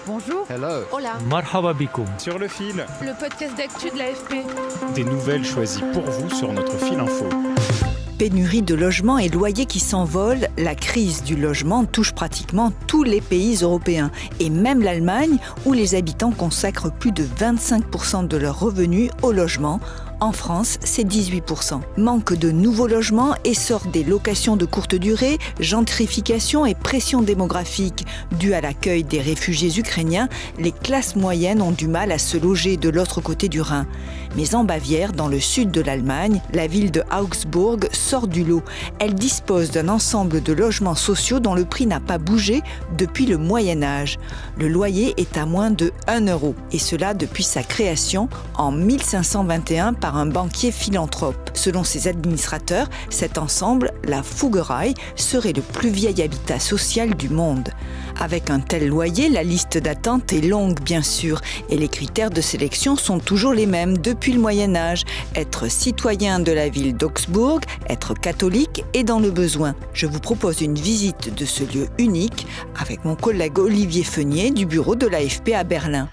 Bonjour. Hello. Hola. Marhaba bikoum. Sur le fil. Le podcast d'actu de l'AFP. Des nouvelles choisies pour vous sur notre fil info. Pénurie de logements et loyers qui s'envolent, la crise du logement touche pratiquement tous les pays européens et même l'Allemagne où les habitants consacrent plus de 25% de leurs revenus au logement. En France, c'est 18%. Manque de nouveaux logements, essor des locations de courte durée, gentrification et pression démographique. Due à l'accueil des réfugiés ukrainiens, les classes moyennes ont du mal à se loger de l'autre côté du Rhin. Mais en Bavière, dans le sud de l'Allemagne, la ville de Augsbourg sort du lot. Elle dispose d'un ensemble de logements sociaux dont le prix n'a pas bougé depuis le Moyen-Âge. Le loyer est à moins de 1 euro, et cela depuis sa création en 1521 par un banquier philanthrope. Selon ses administrateurs, cet ensemble, la Fuggerei, serait le plus vieil habitat social du monde. Avec un tel loyer, la liste d'attente est longue bien sûr, et les critères de sélection sont toujours les mêmes depuis le Moyen-Âge. Être citoyen de la ville d'Augsbourg, être catholique et dans le besoin. Je vous propose une visite de ce lieu unique avec mon collègue Olivier Feunier du bureau de l'AFP à Berlin.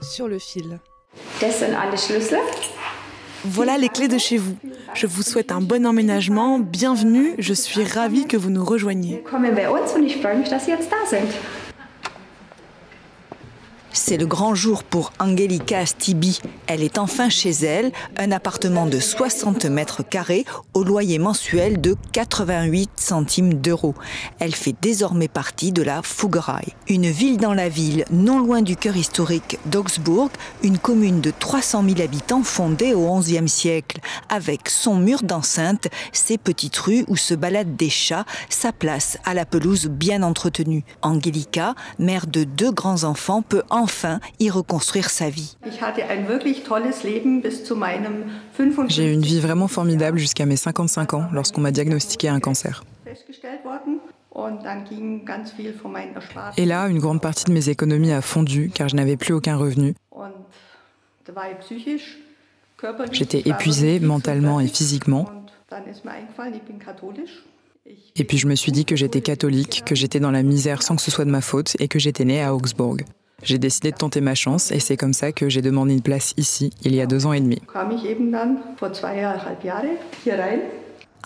Sur le fil. Voilà les clés de chez vous. Je vous souhaite un bon emménagement. Bienvenue, je suis ravie que vous nous rejoigniez. C'est le grand jour pour Angelika Stibi. Elle est enfin chez elle, un appartement de 60 mètres carrés au loyer mensuel de 88 centimes d'euros. Elle fait désormais partie de la Fuggerei. Une ville dans la ville, non loin du cœur historique d'Augsbourg, une commune de 300 000 habitants fondée au XIe siècle, avec son mur d'enceinte, ses petites rues où se baladent des chats, sa place à la pelouse bien entretenue. Angelika, mère de 2 grands-enfants, peut enfin y reconstruire sa vie. J'ai eu une vie vraiment formidable jusqu'à mes 55 ans, lorsqu'on m'a diagnostiqué un cancer. Et là, une grande partie de mes économies a fondu, car je n'avais plus aucun revenu. J'étais épuisée mentalement et physiquement. Et puis je me suis dit que j'étais catholique, que j'étais dans la misère sans que ce soit de ma faute et que j'étais née à Augsbourg. J'ai décidé de tenter ma chance et c'est comme ça que j'ai demandé une place ici, il y a 2 ans et demi.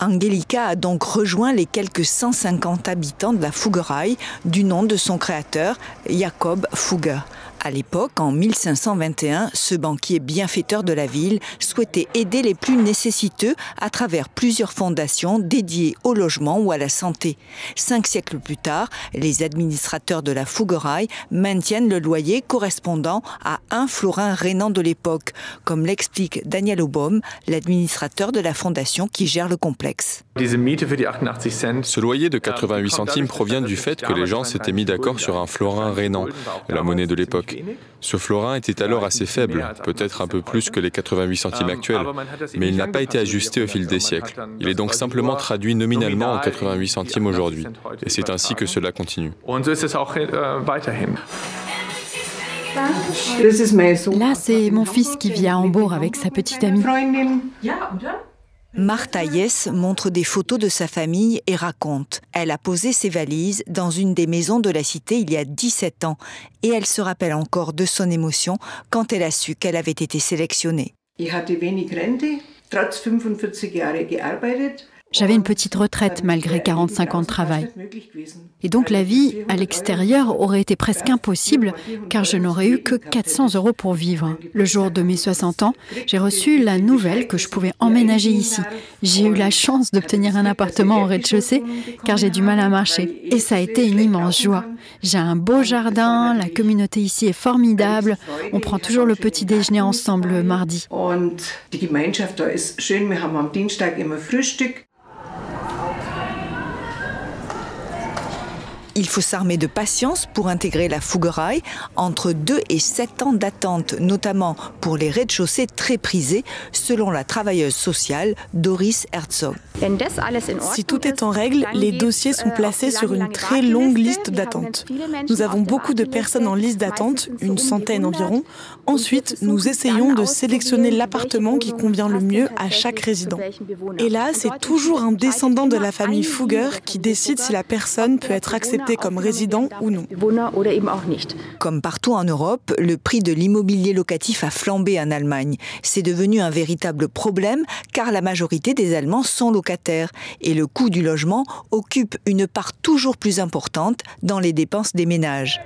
Angelika a donc rejoint les quelques 150 habitants de la Fuggerei, du nom de son créateur, Jakob Fugger. À l'époque, en 1521, ce banquier bienfaiteur de la ville souhaitait aider les plus nécessiteux à travers plusieurs fondations dédiées au logement ou à la santé. 5 siècles plus tard, les administrateurs de la Fuggerei maintiennent le loyer correspondant à 1 florin rhénan de l'époque, comme l'explique Daniel Obaum, l'administrateur de la fondation qui gère le complexe. Ce loyer de 88 centimes provient du fait que les gens s'étaient mis d'accord sur un florin rhénan, la monnaie de l'époque. Ce florin était alors assez faible, peut-être un peu plus que les 88 centimes actuels, mais il n'a pas été ajusté au fil des siècles. Il est donc simplement traduit nominalement en 88 centimes aujourd'hui, et c'est ainsi que cela continue. Là, c'est mon fils qui vit à Hambourg avec sa petite amie. Martha Yes montre des photos de sa famille et raconte. Elle a posé ses valises dans une des maisons de la cité il y a 17 ans et elle se rappelle encore de son émotion quand elle a su qu'elle avait été sélectionnée. J'avais une petite retraite malgré 45 ans de travail. Et donc la vie à l'extérieur aurait été presque impossible car je n'aurais eu que 400 € pour vivre. Le jour de mes 60 ans, j'ai reçu la nouvelle que je pouvais emménager ici. J'ai eu la chance d'obtenir un appartement au rez-de-chaussée car j'ai du mal à marcher. Et ça a été une immense joie. J'ai un beau jardin, la communauté ici est formidable. On prend toujours le petit déjeuner ensemble le mardi. Il faut s'armer de patience pour intégrer la Fuggerei, entre 2 et 7 ans d'attente, notamment pour les rez-de-chaussée très prisés, selon la travailleuse sociale Doris Herzog. Si tout est en règle, les dossiers sont placés sur une très longue liste d'attente. Nous avons beaucoup de personnes en liste d'attente, une centaine environ. Ensuite, nous essayons de sélectionner l'appartement qui convient le mieux à chaque résident. Et là, c'est toujours un descendant de la famille Fugger qui décide si la personne peut être acceptée acceptés comme résidents ou non. Comme partout en Europe, le prix de l'immobilier locatif a flambé en Allemagne. C'est devenu un véritable problème car la majorité des Allemands sont locataires et le coût du logement occupe une part toujours plus importante dans les dépenses des ménages.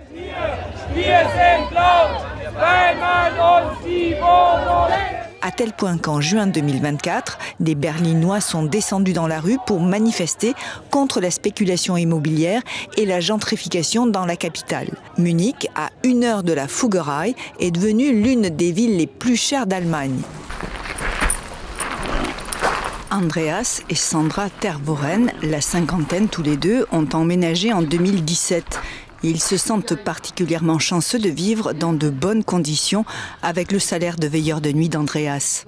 À tel point qu'en juin 2024, des Berlinois sont descendus dans la rue pour manifester contre la spéculation immobilière et la gentrification dans la capitale. Munich, à 1 heure de la Fuggerei, est devenue l'une des villes les plus chères d'Allemagne. Andreas et Sandra Tervoren, la cinquantaine tous les deux, ont emménagé en 2017. Ils se sentent particulièrement chanceux de vivre dans de bonnes conditions avec le salaire de veilleur de nuit d'Andreas.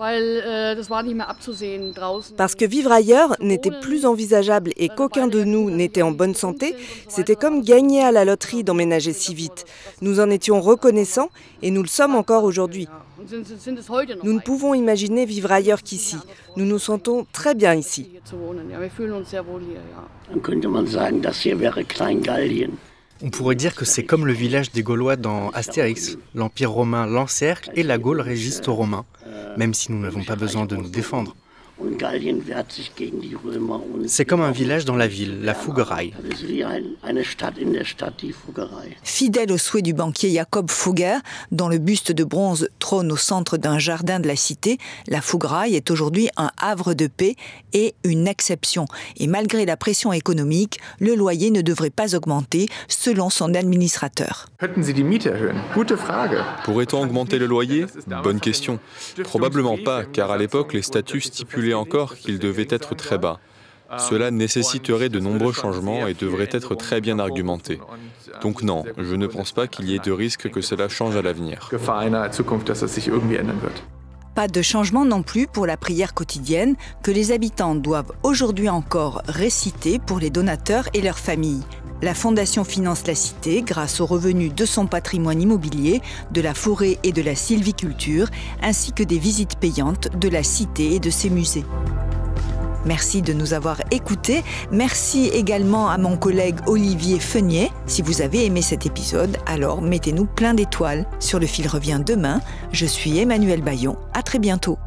Parce que vivre ailleurs n'était plus envisageable et qu'aucun de nous n'était en bonne santé, c'était comme gagner à la loterie d'emménager si vite. Nous en étions reconnaissants et nous le sommes encore aujourd'hui. Nous ne pouvons imaginer vivre ailleurs qu'ici. Nous nous sentons très bien ici. On pourrait dire que c'est comme le village des Gaulois dans Astérix. L'Empire romain l'encercle et la Gaule résiste aux Romains, même si nous n'avons pas besoin de nous défendre. C'est comme un village dans la ville, la Fuggerei. Fidèle au souhait du banquier Jakob Fugger, dont le buste de bronze trône au centre d'un jardin de la cité, la Fuggerei est aujourd'hui un havre de paix et une exception. Et malgré la pression économique, le loyer ne devrait pas augmenter, selon son administrateur. Pourrait-on augmenter le loyer? Bonne question. Probablement pas, car à l'époque, les statuts stipulaient encore qu'il devait être très bas. Cela nécessiterait de nombreux changements et devrait être très bien argumenté. Donc non, je ne pense pas qu'il y ait de risque que cela change à l'avenir. Pas de changement non plus pour la prière quotidienne que les habitants doivent aujourd'hui encore réciter pour les donateurs et leurs familles. La Fondation finance la cité grâce aux revenus de son patrimoine immobilier, de la forêt et de la sylviculture, ainsi que des visites payantes de la cité et de ses musées. Merci de nous avoir écoutés. Merci également à mon collègue Olivier Feunier. Si vous avez aimé cet épisode, alors mettez-nous plein d'étoiles. Sur Le Fil revient demain. Je suis Emmanuelle Bayon. À très bientôt.